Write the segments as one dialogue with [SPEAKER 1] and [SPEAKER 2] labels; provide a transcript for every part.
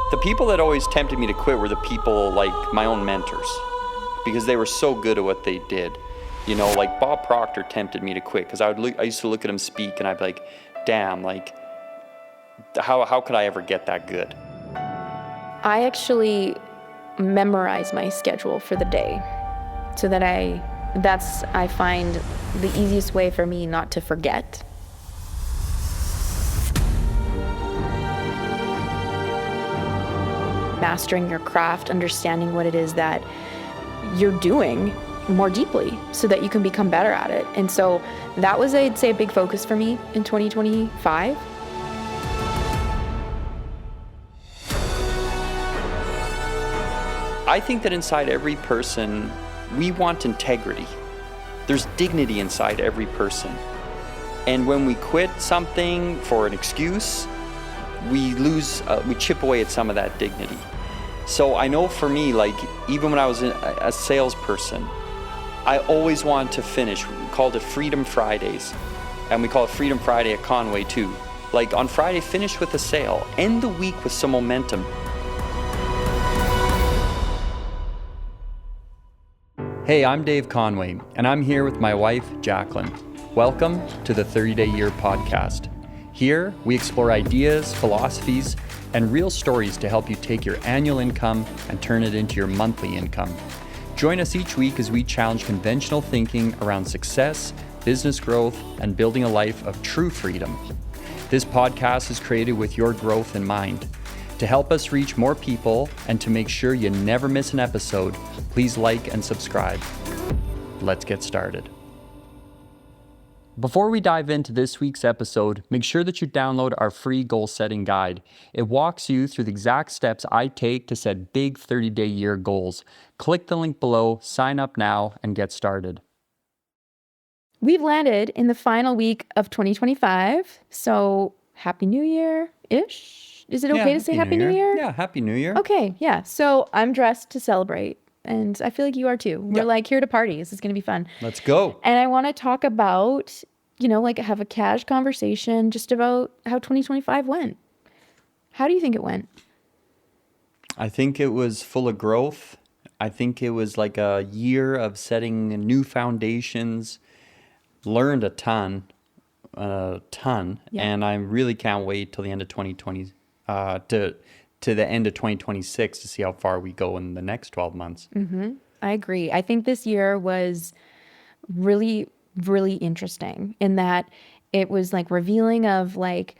[SPEAKER 1] The people that always tempted me to quit were the people like my own mentors, because they were so good at what they did. You know, like Bob Proctor tempted me to quit because I used to look at him speak and I'd be like, damn, like, how could I ever get that good?
[SPEAKER 2] I actually memorize my schedule for the day so that I find the easiest way for me not to forget. Mastering your craft, understanding what it is that you're doing more deeply so that you can become better at it. And so that was, I'd say, a big focus for me in 2025.
[SPEAKER 1] I think that inside every person, we want integrity. There's dignity inside every person. And when we quit something for an excuse, we chip away at some of that dignity. So I know for me, like, even when I was a salesperson, I always wanted to finish. We called it Freedom Fridays. And we call it Freedom Friday at Conway too. Like on Friday, finish with a sale. End the week with some momentum. Hey, I'm Dave Conway, and I'm here with my wife, Jacqueline. Welcome to the 30-Day Year podcast. Here, we explore ideas, philosophies, and real stories to help you take your annual income and turn it into your monthly income. Join us each week as we challenge conventional thinking around success, business growth, and building a life of true freedom. This podcast is created with your growth in mind. To help us reach more people and to make sure you never miss an episode, please like and subscribe. Let's get started. Before we dive into this week's episode, make sure that you download our free goal setting guide. It walks you through the exact steps I take to set big 30-day year goals. Click the link below, sign up now, and get started.
[SPEAKER 2] We've landed in the final week of 2025, so Happy New Year-ish? Is it okay to say Happy New Year?
[SPEAKER 1] Yeah, Happy New Year.
[SPEAKER 2] Okay, yeah. So I'm dressed to celebrate, and I feel like you are too. We're like here to party. This is going to be fun.
[SPEAKER 1] Let's go.
[SPEAKER 2] And I want to talk about, like have a cash conversation just about how 2025 went. How do you think it went?
[SPEAKER 1] I think it was full of growth. I think it was like a year of setting new foundations, learned a ton, and I really can't wait till the end of 2020, to the end of 2026 to see how far we go in the next 12 months.
[SPEAKER 2] Mm-hmm. I agree. I think this year was really, really interesting in that it was like revealing of like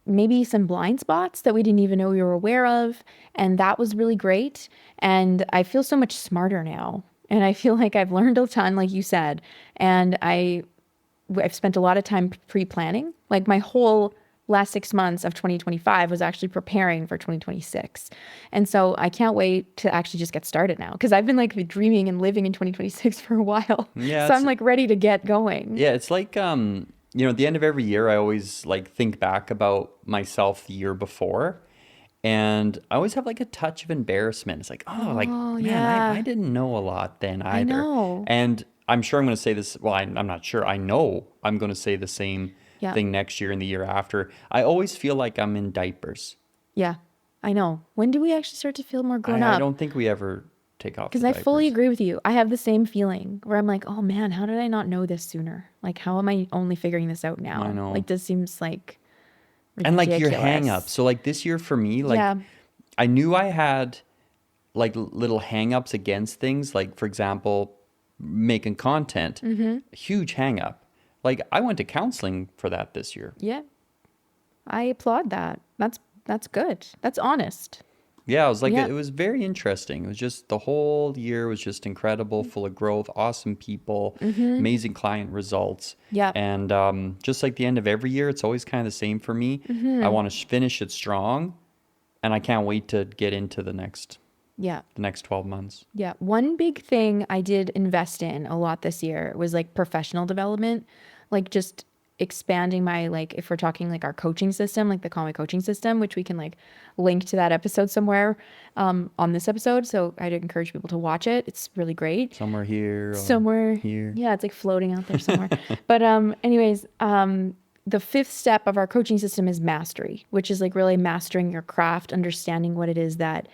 [SPEAKER 2] maybe some blind spots that we didn't even know we were aware of. And that was really great. And I feel so much smarter now. And I feel like I've learned a ton, like you said. And I've spent a lot of time pre-planning. Like my whole last 6 months of 2025 was actually preparing for 2026. And so I can't wait to actually just get started now, because I've been like dreaming and living in 2026 for a while. Yeah, so I'm like ready to get going.
[SPEAKER 1] Yeah, it's like, at the end of every year, I always like think back about myself the year before. And I always have like a touch of embarrassment. It's like, I didn't know a lot then either.
[SPEAKER 2] I know.
[SPEAKER 1] And I'm sure I'm going to say this. Well, I'm not sure. I know I'm going to say the same thing next year and the year after. I always feel like I'm in diapers.
[SPEAKER 2] Yeah, I know. When do we actually start to feel more grown up?
[SPEAKER 1] I don't think we ever take off the
[SPEAKER 2] diapers. Because I fully agree with you. I have the same feeling where I'm like, oh man, how did I not know this sooner? Like, how am I only figuring this out now?
[SPEAKER 1] I know.
[SPEAKER 2] Like, this seems like ridiculous.
[SPEAKER 1] And like your hang-ups. So like this year for me, like I knew I had like little hang-ups against things. Like, for example, making content. Mm-hmm. Huge hang-up. Like, I went to counseling for that this year.
[SPEAKER 2] Yeah. I applaud that. That's good. That's honest.
[SPEAKER 1] Yeah, I was like, it was very interesting. It was just, the whole year was just incredible, full of growth, awesome people, amazing client results.
[SPEAKER 2] Yeah.
[SPEAKER 1] And just like the end of every year, it's always kind of the same for me. I want to finish it strong, and I can't wait to get into the next 12 months. Yeah.
[SPEAKER 2] One big thing I did invest in a lot this year was like professional development, like just expanding my, like, if we're talking like our coaching system, like the Conway coaching system, which we can like link to that episode somewhere on this episode. So I'd encourage people to watch it. It's really great.
[SPEAKER 1] Somewhere here.
[SPEAKER 2] Somewhere here. Yeah, it's like floating out there somewhere. But anyways, the fifth step of our coaching system is mastery, which is like really mastering your craft, understanding what it is that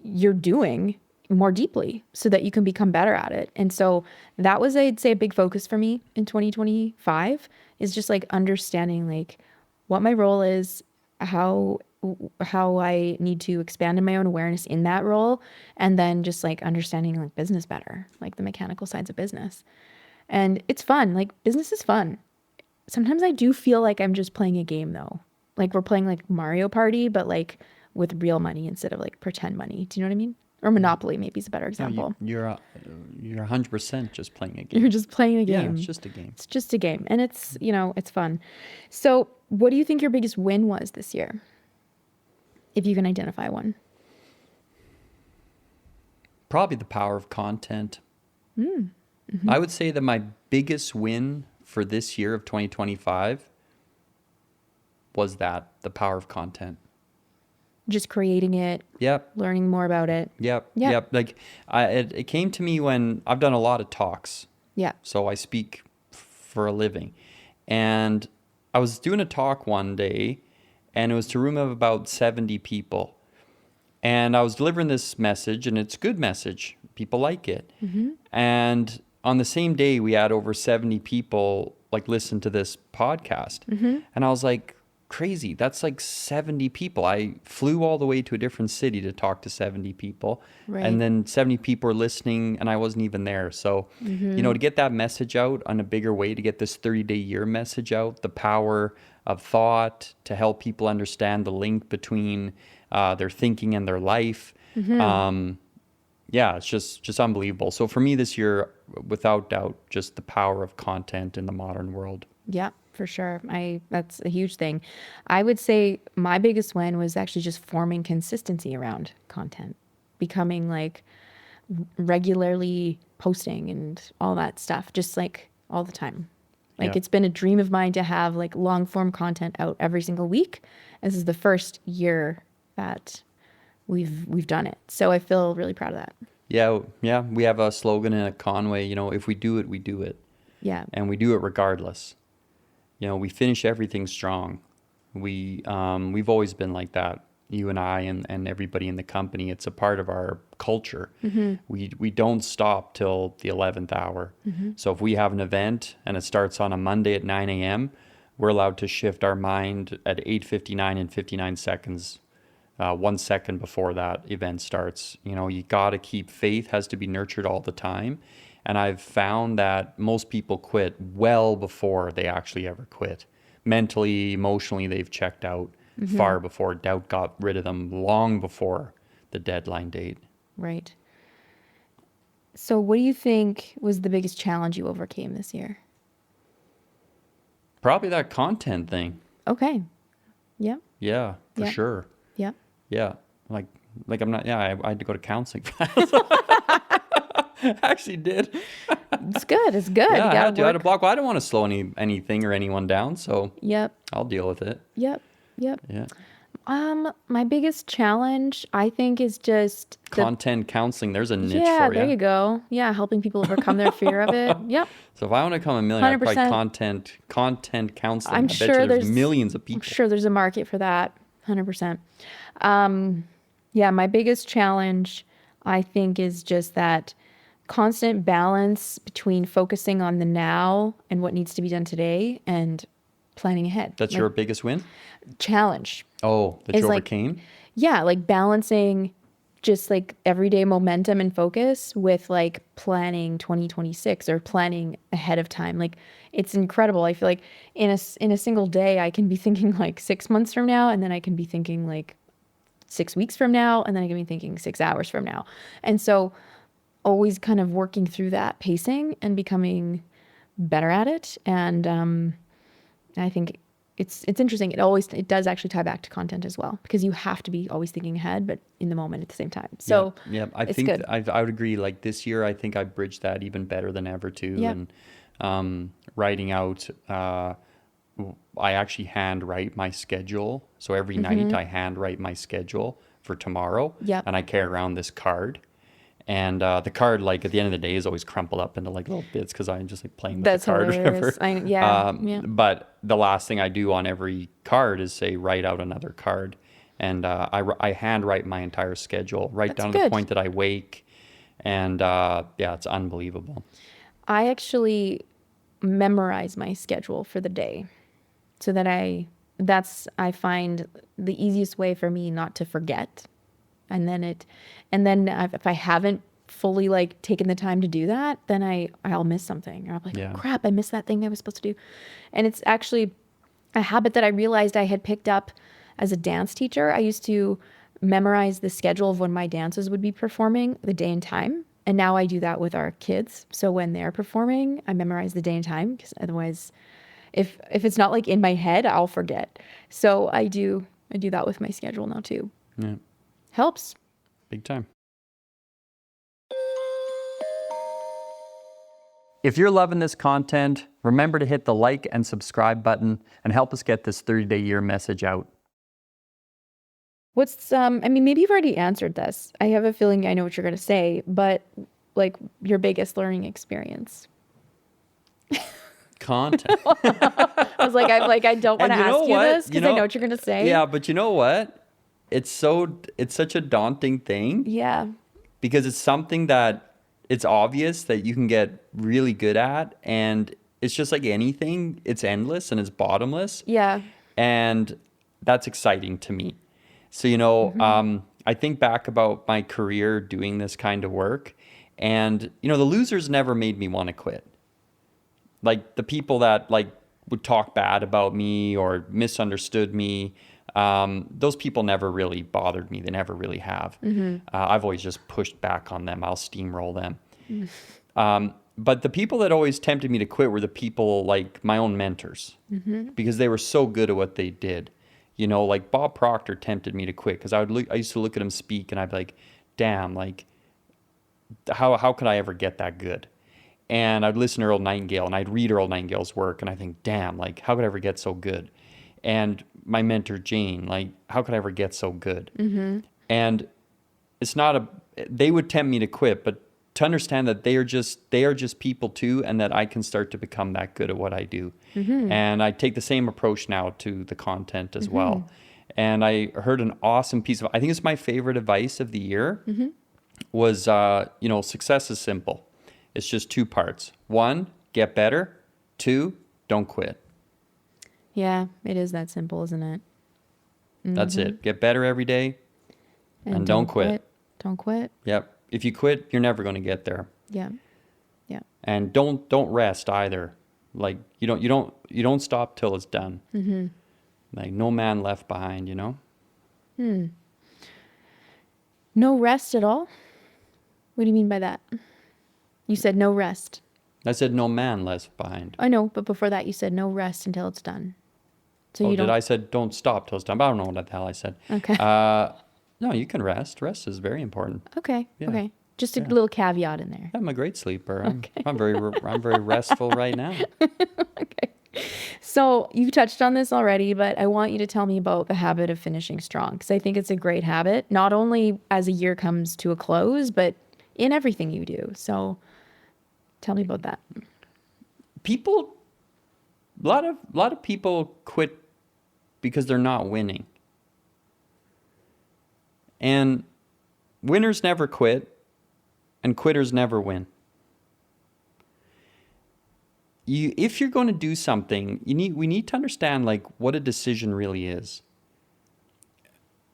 [SPEAKER 2] you're doing more deeply so that you can become better at it. And so that was, I'd say, a big focus for me in 2025 is just like understanding like what my role is, how I need to expand in my own awareness in that role, and then just like understanding like business better, like the mechanical sides of business. And it's fun. Like business is fun. Sometimes I do feel like I'm just playing a game though. Like we're playing like Mario Party, but like with real money instead of like pretend money. Do you know what I mean? Or Monopoly maybe is a better example.
[SPEAKER 1] No, you're 100% just playing a game.
[SPEAKER 2] You're just playing a game.
[SPEAKER 1] Yeah, it's just a game.
[SPEAKER 2] It's just a game. And it's, it's fun. So what do you think your biggest win was this year? If you can identify one.
[SPEAKER 1] Probably the power of content. Mm-hmm. I would say that my biggest win for this year of 2025 was the power of content.
[SPEAKER 2] Just creating it.
[SPEAKER 1] Yep.
[SPEAKER 2] Learning more about it.
[SPEAKER 1] Yep. Like it came to me when I've done a lot of talks.
[SPEAKER 2] Yeah.
[SPEAKER 1] So I speak for a living. And I was doing a talk one day and it was to a room of about 70 people. And I was delivering this message and it's a good message. People like it. Mm-hmm. And on the same day, we had over 70 people like listen to this podcast. Mm-hmm. And I was like, crazy. That's like 70 people. I flew all the way to a different city to talk to 70 people. Right. And then 70 people are listening and I wasn't even there. So, to get that message out on a bigger way, to get this 30-day year message out, the power of thought, to help people understand the link between their thinking and their life. Mm-hmm. It's just unbelievable. So for me this year, without doubt, just the power of content in the modern world.
[SPEAKER 2] Yeah, for sure. That's a huge thing. I would say my biggest win was actually just forming consistency around content, becoming like regularly posting and all that stuff, just like all the time. Like It's been a dream of mine to have like long form content out every single week. This is the first year that we've done it. So I feel really proud of that.
[SPEAKER 1] Yeah. We have a slogan at Conway, if we do it, we do it.
[SPEAKER 2] Yeah.
[SPEAKER 1] And we do it regardless. We finish everything strong. We've always been like that. You and I and everybody in the company, it's a part of our culture. Mm-hmm. We don't stop till the 11th hour. Mm-hmm. So if we have an event and it starts on a Monday at 9 a.m., we're allowed to shift our mind at 8:59 and 59 seconds, 1 second before that event starts. You got to keep faith, has to be nurtured all the time. And I've found that most people quit well before they actually ever quit. Mentally, emotionally, they've checked out far before doubt got rid of them, long before the deadline date.
[SPEAKER 2] Right. So what do you think was the biggest challenge you overcame this year?
[SPEAKER 1] Probably that content thing.
[SPEAKER 2] Okay. Yeah.
[SPEAKER 1] Yeah, for sure.
[SPEAKER 2] Yeah.
[SPEAKER 1] Yeah. Like I'm not, I had to go to counseling for that. I actually did.
[SPEAKER 2] It's good.
[SPEAKER 1] Yeah, I had to block. Well, I don't want to slow anything or anyone down, so
[SPEAKER 2] yep.
[SPEAKER 1] I'll deal with it.
[SPEAKER 2] Yep.
[SPEAKER 1] Yeah.
[SPEAKER 2] My biggest challenge, I think, is just
[SPEAKER 1] content counseling. There's a niche for you.
[SPEAKER 2] Yeah, there you go. Yeah, helping people overcome their fear of it. Yep.
[SPEAKER 1] So if I want to become a millionaire, I'd probably content counseling.
[SPEAKER 2] I'm sure there's
[SPEAKER 1] millions of people.
[SPEAKER 2] I'm sure there's a market for that. 100%. My biggest challenge, I think, is just that constant balance between focusing on the now and what needs to be done today and planning ahead.
[SPEAKER 1] That's your biggest win?
[SPEAKER 2] Challenge.
[SPEAKER 1] Oh, that you overcame?
[SPEAKER 2] Like balancing just like everyday momentum and focus with like planning 2026 or planning ahead of time. Like it's incredible. I feel like in a single day, I can be thinking like 6 months from now, and then I can be thinking like 6 weeks from now, and then I can be thinking 6 hours from now. And so always kind of working through that pacing and becoming better at it. And I think it's interesting. It does actually tie back to content as well, because you have to be always thinking ahead, but in the moment at the same time. So
[SPEAKER 1] I think good. I would agree. Like this year, I think I bridged that even better than ever too.
[SPEAKER 2] Yep.
[SPEAKER 1] And writing out, I actually handwrite my schedule. So every night I handwrite my schedule for tomorrow.
[SPEAKER 2] Yep.
[SPEAKER 1] And I carry around this card. And the card, like at the end of the day, is always crumpled up into like little bits because I'm just like playing with
[SPEAKER 2] That's
[SPEAKER 1] the card
[SPEAKER 2] hilarious.
[SPEAKER 1] or whatever.
[SPEAKER 2] Yeah.
[SPEAKER 1] But the last thing I do on every card is say write out another card, and I handwrite my entire schedule right
[SPEAKER 2] That's
[SPEAKER 1] down to
[SPEAKER 2] good.
[SPEAKER 1] the point that I wake, and yeah, it's unbelievable.
[SPEAKER 2] I actually memorize my schedule for the day so that I find the easiest way for me not to forget. And then if I haven't fully like taken the time to do that, then I'll miss something, or I'll be like,
[SPEAKER 1] Yeah.
[SPEAKER 2] oh, crap, I missed that thing I was supposed to do. And it's actually a habit that I realized I had picked up as a dance teacher. I used to memorize the schedule of when my dances would be performing, the day and time. And now I do that with our kids. So when they're performing, I memorize the day and time, because otherwise, if it's not like in my head, I'll forget. So I do that with my schedule now too.
[SPEAKER 1] Yeah,
[SPEAKER 2] Helps.
[SPEAKER 1] big time. If you're loving this content, remember to hit the like and subscribe button and help us get this 30-day year message out.
[SPEAKER 2] What's I mean, maybe you've already answered this. I have a feeling I know what you're going to say, but like your biggest learning experience.
[SPEAKER 1] Content.
[SPEAKER 2] I was like, I don't want to
[SPEAKER 1] And you know
[SPEAKER 2] ask you
[SPEAKER 1] what?
[SPEAKER 2] this because
[SPEAKER 1] You
[SPEAKER 2] I
[SPEAKER 1] know-
[SPEAKER 2] know what you're going to say.
[SPEAKER 1] Yeah, but you know what? It's such a daunting thing
[SPEAKER 2] Yeah.
[SPEAKER 1] because it's something that it's obvious that you can get really good at, and it's just like anything, it's endless and it's bottomless.
[SPEAKER 2] Yeah.
[SPEAKER 1] And that's exciting to me. So, I think back about my career doing this kind of work, and, the losers never made me want to quit. Like the people that like would talk bad about me or misunderstood me, those people never really bothered me. They never really have. I've always just pushed back on them. I'll steamroll them. But the people that always tempted me to quit were the people like my own mentors, because they were so good at what they did. Like Bob Proctor tempted me to quit because I used to look at him speak and I'd be like, damn, like how could I ever get that good? And I'd listen to Earl Nightingale and I'd read Earl Nightingale's work and I think, damn, like how could I ever get so good? And my mentor Jane, like how could I ever get so good? And it's not they would tempt me to quit, but to understand that they are just people too, and that I can start to become that good at what I do. And I take the same approach now to the content as well. And I heard an awesome piece I think it's my favorite advice of the year, was, success is simple. It's just two parts. 1, get better. 2, don't quit.
[SPEAKER 2] Yeah, it is that simple, isn't it?
[SPEAKER 1] That's it. Get better every day and don't quit.
[SPEAKER 2] Don't quit.
[SPEAKER 1] Yep. If you quit, you're never going to get there.
[SPEAKER 2] Yeah. Yeah.
[SPEAKER 1] And don't rest either. Like you don't stop till it's done. Like no man left behind,
[SPEAKER 2] No rest at all? What do you mean by that? You said no rest.
[SPEAKER 1] I said no man left behind.
[SPEAKER 2] I know, but before that you said no rest until it's done. So you don't.
[SPEAKER 1] I said don't stop till it's done? But I don't know what the hell I said.
[SPEAKER 2] Okay.
[SPEAKER 1] No, you can rest. Rest is very important.
[SPEAKER 2] Okay.
[SPEAKER 1] Yeah.
[SPEAKER 2] Okay. Just a little caveat in there.
[SPEAKER 1] I'm a great sleeper. I'm very restful right now.
[SPEAKER 2] Okay. So you touched on this already, but I want you to tell me about the habit of finishing strong, because I think it's a great habit, not only as a year comes to a close, but in everything you do. So tell me about that.
[SPEAKER 1] People, a lot of people quit because they're not winning. And winners never quit, and quitters never win. If you're going to do something, we need to understand like what a decision really is.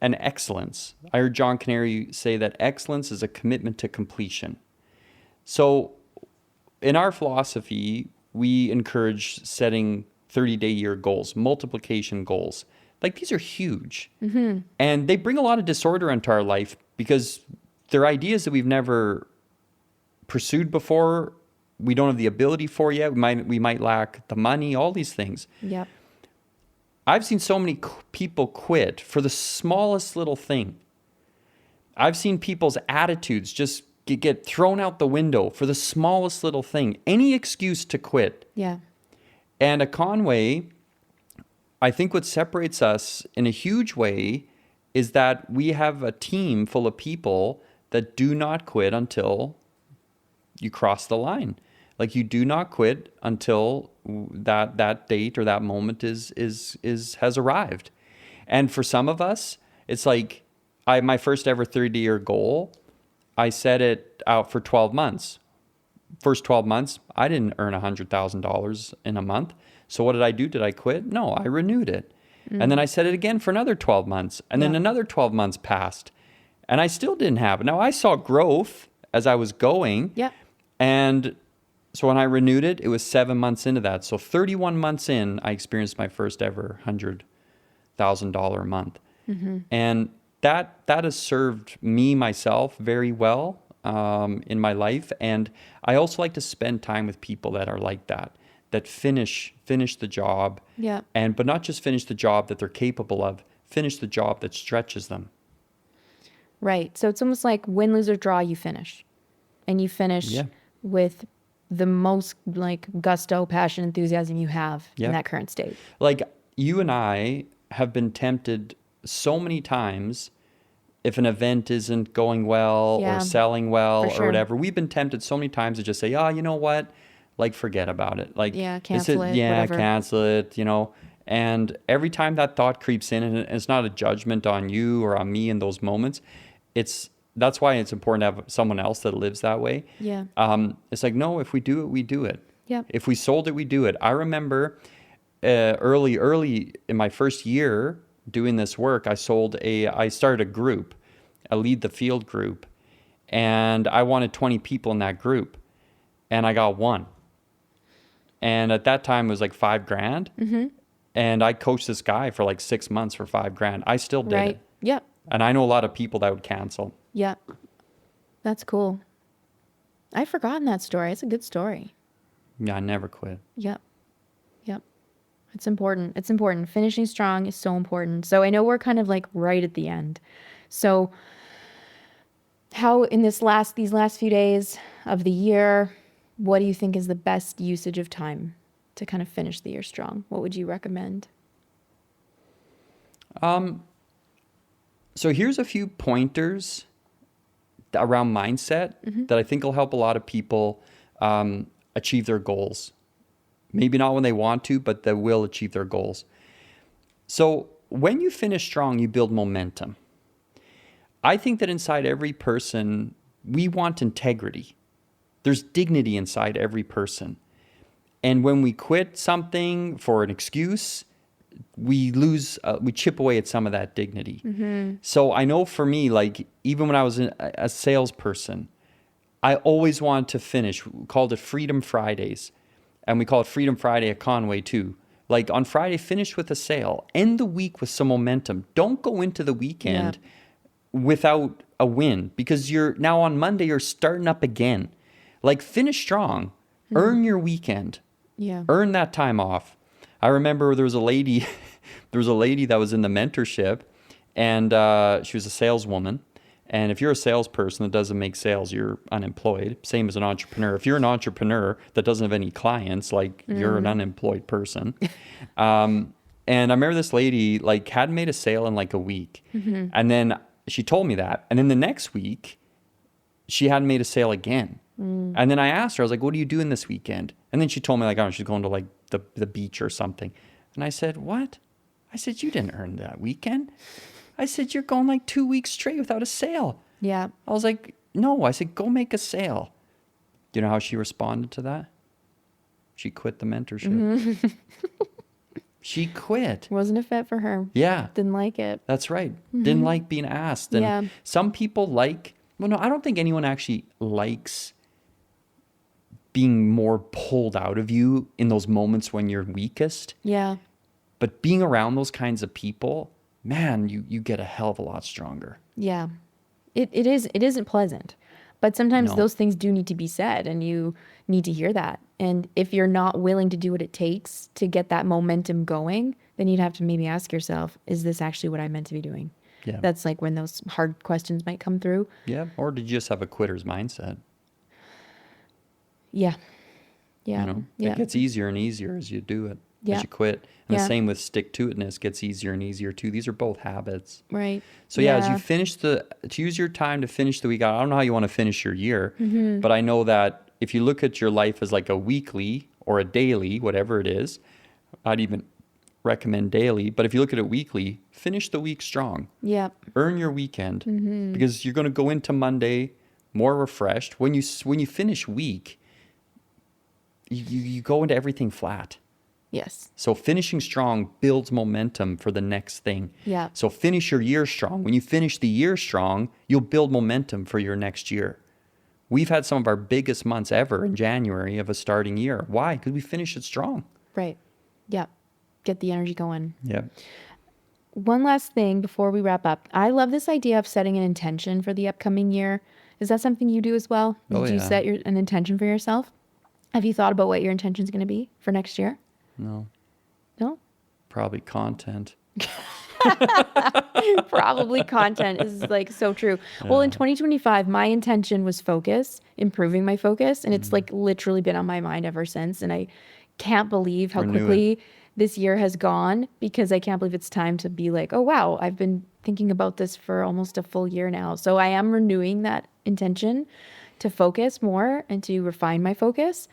[SPEAKER 1] And excellence. I heard John Canary say that excellence is a commitment to completion. So in our philosophy, we encourage setting 30-day year goals, multiplication goals. Like these are huge. And they bring a lot of disorder into our life because they're ideas that we've never pursued before. We don't have the ability for yet. We might lack the money, all these things.
[SPEAKER 2] Yep.
[SPEAKER 1] I've seen so many people quit for the smallest little thing. I've seen people's attitudes just get thrown out the window for the smallest little thing. Any excuse to quit.
[SPEAKER 2] Yeah.
[SPEAKER 1] And at Conway, I think what separates us in a huge way is that we have a team full of people that do not quit until you cross the line. Like, you do not quit until that date or that moment has arrived. And for some of us, it's like my first ever 30-year goal, I set it out for 12 months. First 12 months, I didn't earn $100,000 in a month. So what did I do? Did I quit? No, I renewed it. And then I set it again for another 12 months. And then another 12 months passed. And I still didn't have it. Now, I saw growth as I was going.
[SPEAKER 2] Yeah.
[SPEAKER 1] And so when I renewed it, it was 7 months into that. So 31 months in, I experienced my first ever $100,000 a month. And that has served me, myself, very well in my life. And I also like to spend time with people that are like that finish the job.
[SPEAKER 2] Yeah.
[SPEAKER 1] But not just finish the job that they're capable of, finish the job that stretches them.
[SPEAKER 2] Right. So it's almost like win, lose, or draw, you finish. And you finish with the most like gusto, passion, enthusiasm you have in that current state.
[SPEAKER 1] Like, you and I have been tempted so many times, if an event isn't going well or selling well or whatever, we've been tempted so many times to just say, oh, you know what? Like, forget about it. Like,
[SPEAKER 2] cancel it. Whatever.
[SPEAKER 1] Cancel it, And every time that thought creeps in, and it's not a judgment on you or on me in those moments, that's why it's important to have someone else that lives that way.
[SPEAKER 2] Yeah.
[SPEAKER 1] It's like, no, if we do it, we do it.
[SPEAKER 2] Yeah.
[SPEAKER 1] If we sold it, we do it. I remember early in my first year doing this work, I started a group, a Lead the Field group, and I wanted 20 people in that group, and I got one. And at that time it was like $5,000. And I coached this guy for like 6 months for $5,000. I still did it.
[SPEAKER 2] Yep.
[SPEAKER 1] And I know a lot of people that would cancel.
[SPEAKER 2] Yeah. That's cool. I've forgotten that story. It's a good story.
[SPEAKER 1] Yeah, I never quit.
[SPEAKER 2] Yep. It's important. It's important. Finishing strong is so important. So I know we're kind of like right at the end. So how in these last few days of the year, what do you think is the best usage of time to kind of finish the year strong? What would you recommend?
[SPEAKER 1] So here's a few pointers around mindset that I think will help a lot of people achieve their goals. Maybe not when they want to, but they will achieve their goals. So when you finish strong, you build momentum. I think that inside every person, we want integrity. There's dignity inside every person. And when we quit something for an excuse, we chip away at some of that dignity. So I know for me, like, even when I was a salesperson, I always wanted to finish. We called it Freedom Fridays. And we call it Freedom Friday at Conway too. Like, on Friday, finish with a sale. End the week with some momentum. Don't go into the weekend without a win, because now on Monday, you're starting up again. Like, finish strong. Earn your weekend.
[SPEAKER 2] Yeah.
[SPEAKER 1] Earn that time off. I remember there was a lady that was in the mentorship, and she was a saleswoman. And if you're a salesperson that doesn't make sales, you're unemployed. Same as an entrepreneur. If you're an entrepreneur that doesn't have any clients, like, you're an unemployed person. And I remember this lady, like, hadn't made a sale in like a week. And then she told me that. And then the next week, she hadn't made a sale again. And then I asked her, I was like, what are you doing this weekend? And then she told me, like, oh, she's going to like the beach or something. And I said, what? I said, you didn't earn that weekend. I said, you're going like 2 weeks straight without a sale.
[SPEAKER 2] Yeah.
[SPEAKER 1] I was like, no. I said, go make a sale. Do you know how she responded to that? She quit the mentorship. She quit.
[SPEAKER 2] Wasn't a fit for her.
[SPEAKER 1] Yeah.
[SPEAKER 2] Didn't like it.
[SPEAKER 1] That's right. Didn't like being asked. And some people no, I don't think anyone actually likes being more pulled out of you in those moments when you're weakest.
[SPEAKER 2] Yeah.
[SPEAKER 1] But being around those kinds of people, man, you get a hell of a lot stronger.
[SPEAKER 2] Yeah. It isn't pleasant. But sometimes those things do need to be said, and you need to hear that. And if you're not willing to do what it takes to get that momentum going, then you'd have to maybe ask yourself, is this actually what I'm meant to be doing?
[SPEAKER 1] Yeah.
[SPEAKER 2] That's like when those hard questions might come through.
[SPEAKER 1] Yeah. Or did you just have a quitter's mindset?
[SPEAKER 2] Yeah. Yeah.
[SPEAKER 1] It gets easier and easier as you do it.
[SPEAKER 2] Yeah.
[SPEAKER 1] as you quit. And the
[SPEAKER 2] Yeah.
[SPEAKER 1] same with stick-to-it-ness gets easier and easier too. These are both habits.
[SPEAKER 2] Right.
[SPEAKER 1] So as you finish to use your time to finish the week, I don't know how you want to finish your year, but I know that if you look at your life as like a weekly or a daily, whatever it is, I'd even recommend daily, but if you look at it weekly, finish the week strong.
[SPEAKER 2] Yep.
[SPEAKER 1] Earn your weekend because you're going to go into Monday more refreshed. When you finish week, you go into everything flat.
[SPEAKER 2] Yes.
[SPEAKER 1] So finishing strong builds momentum for the next thing.
[SPEAKER 2] Yeah.
[SPEAKER 1] So finish your year strong. When you finish the year strong, you'll build momentum for your next year. We've had some of our biggest months ever in January of a starting year. Why? Because we finished it strong.
[SPEAKER 2] Right. Yep. Get the energy going.
[SPEAKER 1] Yeah.
[SPEAKER 2] One last thing before we wrap up. I love this idea of setting an intention for the upcoming year. Is that something you do as well?
[SPEAKER 1] Oh,
[SPEAKER 2] Did you
[SPEAKER 1] yeah.
[SPEAKER 2] set an intention for yourself? Have you thought about what your intention is going to be for next year?
[SPEAKER 1] No.
[SPEAKER 2] No?
[SPEAKER 1] Probably content.
[SPEAKER 2] Probably content is like so true. Well, in 2025, my intention was focus, improving my focus. And it's like literally been on my mind ever since. And I can't believe how
[SPEAKER 1] Renew
[SPEAKER 2] quickly this year has gone, because I can't believe it's time to be like, oh, wow, I've been thinking about this for almost a full year now. So I am renewing that intention to focus more and to refine my focus.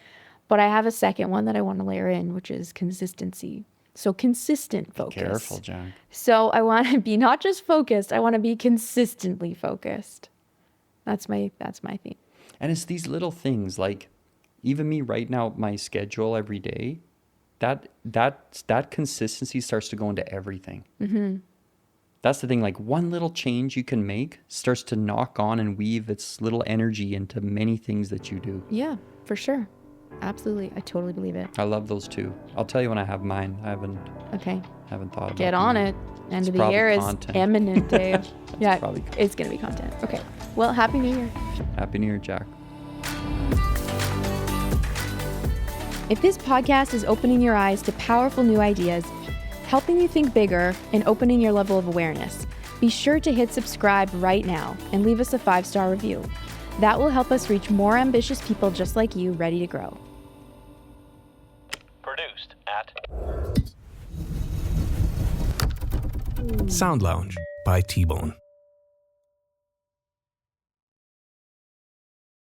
[SPEAKER 2] But I have a second one that I want to layer in, which is consistency. So consistent focus.
[SPEAKER 1] Careful, Jacq.
[SPEAKER 2] So I want to be not just focused, I want to be consistently focused. That's my theme.
[SPEAKER 1] And it's these little things, like even me writing out my schedule every day, that consistency starts to go into everything. Mm-hmm. That's the thing, like one little change you can make starts to knock on and weave its little energy into many things that you do.
[SPEAKER 2] Yeah, for sure. Absolutely. I totally believe it.
[SPEAKER 1] I love those too. I'll tell you when I have mine. I haven't thought about
[SPEAKER 2] Get on it. End of the year
[SPEAKER 1] content.
[SPEAKER 2] is imminent, Dave. Yeah,
[SPEAKER 1] probably
[SPEAKER 2] it's going to be content. Okay. Well, Happy New Year.
[SPEAKER 1] Happy New Year, Jacq.
[SPEAKER 2] If this podcast is opening your eyes to powerful new ideas, helping you think bigger, and opening your level of awareness, be sure to hit subscribe right now and leave us a 5-star review. That will help us reach more ambitious people just like you, ready to grow.
[SPEAKER 3] Produced at
[SPEAKER 4] Sound Lounge by T-Bone.